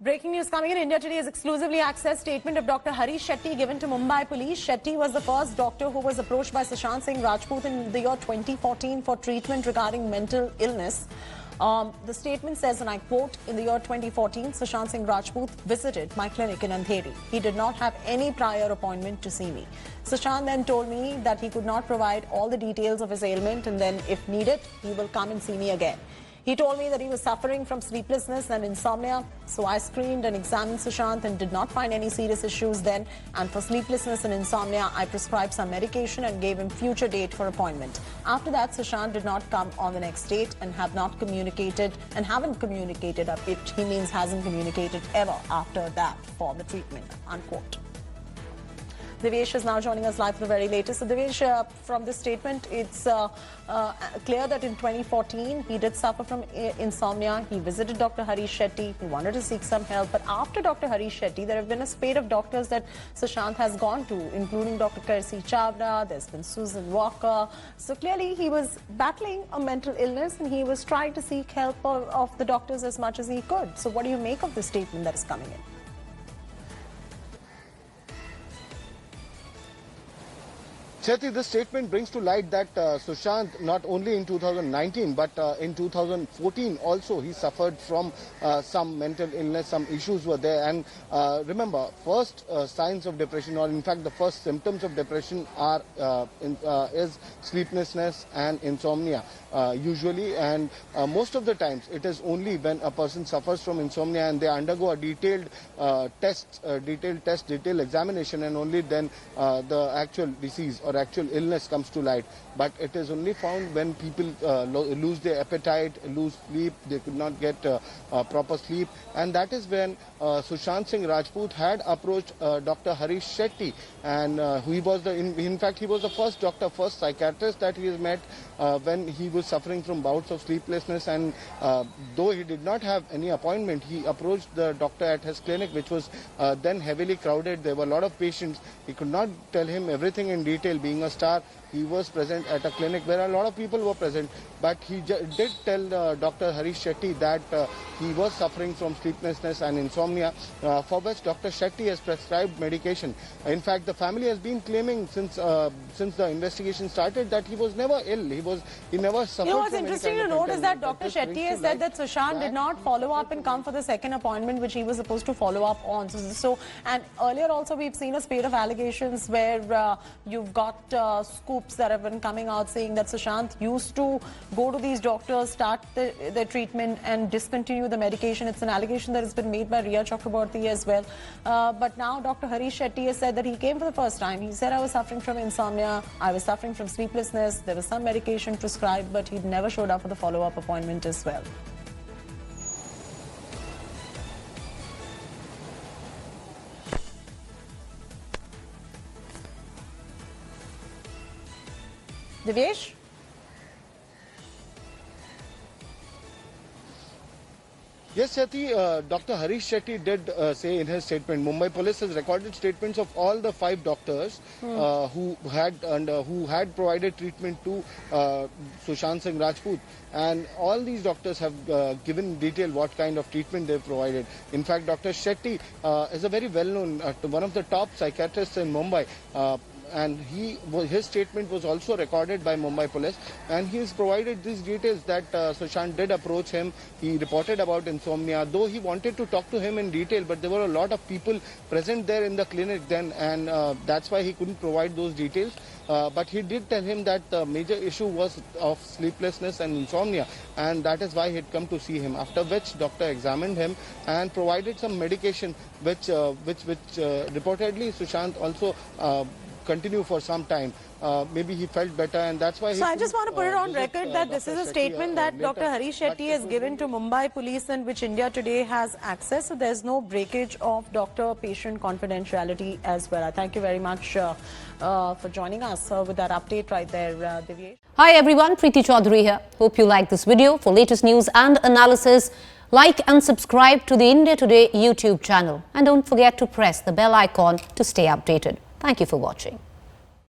Breaking news coming in. India Today has exclusively accessed statement of Dr. Harish Shetty given to Mumbai police. Shetty was the first doctor who was approached by Sushant Singh Rajput in the year 2014 for treatment regarding mental illness. The statement says, and I quote, in the year 2014, Sushant Singh Rajput visited my clinic in Andheri. He did not have any prior appointment to see me. Sushant then told me that he could not provide all the details of his ailment and then, if needed, he will come and see me again. He told me that he was suffering from sleeplessness and insomnia, so I screened and examined Sushant and did not find any serious issues then. And for sleeplessness and insomnia, I prescribed some medication and gave him future date for appointment. After that, Sushant did not come on the next date and haven't communicated, which he means hasn't communicated ever after that for the treatment, unquote. Devesh is now joining us live for the very latest. So Devesh, from this statement, it's clear that in 2014, he did suffer from insomnia. He visited Dr. Harish Shetty. He wanted to seek some help. But after Dr. Harish Shetty, there have been a spate of doctors that Sushant has gone to, including Dr. Kersi Chavda. There's been Susan Walker. So clearly, he was battling a mental illness and he was trying to seek help of the doctors as much as he could. So what do you make of the statement that is coming in? Chetty, this statement brings to light that Sushant, not only in 2019, but in 2014 also, he suffered from some mental illness, some issues were there. And remember, first signs of depression, or in fact the first symptoms of depression are is sleeplessness and insomnia usually. And most of the times it is only when a person suffers from insomnia and they undergo a detailed detailed examination, and only then the actual disease or actual illness comes to light. But it is only found when people lose their appetite, lose sleep, they could not get proper sleep, and that is when Sushant Singh Rajput had approached Dr. Harish Shetty, and he was in fact he was the first psychiatrist that he has met when he was suffering from bouts of sleeplessness. And though he did not have any appointment, he approached the doctor at his clinic, which was then heavily crowded. There were a lot of patients. He could not tell him everything in detail. Being a star, he was present at a clinic where a lot of people were present, but he did tell Dr. Harish Shetty that he was suffering from sleeplessness and insomnia, for which Dr. Shetty has prescribed medication. In fact, the family has been claiming since the investigation started that he was never ill. He never suffered. You know what's interesting to note is that Dr. Shetty has said that Sushant did not follow up and come for the second appointment, which he was supposed to follow up on. And earlier also we've seen a spate of allegations where you've got scoops that have been coming out saying that Sushant used to go to these doctors, start their treatment and discontinue the medication. It's an allegation that has been made by Riya Chakraborty as well. But now Dr. Harish Shetty has said that he came for the first time. He said, I was suffering from insomnia, I was suffering from sleeplessness, there was some medication prescribed, but he'd never showed up for the follow-up appointment as well. Devesh? Yes, Chetty, Dr. Harish Shetty did say in his statement, Mumbai police has recorded statements of all the 5 doctors who had provided treatment to Sushant Singh Rajput, and all these doctors have given detail what kind of treatment they've provided. In fact, Dr. Shetty is a very well-known, one of the top psychiatrists in Mumbai. And his statement was also recorded by Mumbai police, and he has provided these details that Sushant did approach him. He reported about insomnia, though he wanted to talk to him in detail, but there were a lot of people present there in the clinic then, and that's why he couldn't provide those details. But he did tell him that the major issue was of sleeplessness and insomnia, and that is why he had come to see him. After which doctor examined him and provided some medication, which reportedly Sushant also continue for some time. Maybe he felt better, and that's why. So I just want to put it on record that this is a statement that Dr. Harish Shetty has given to Mumbai police, and which India Today has access. So there's no breakage of doctor-patient confidentiality as well. I thank you very much for joining us with that update right there, Divyesh. Hi everyone, Preeti Chaudhary here. Hope you like this video. For latest news and analysis, like and subscribe to the India Today YouTube channel. And don't forget to press the bell icon to stay updated. Thank you for watching.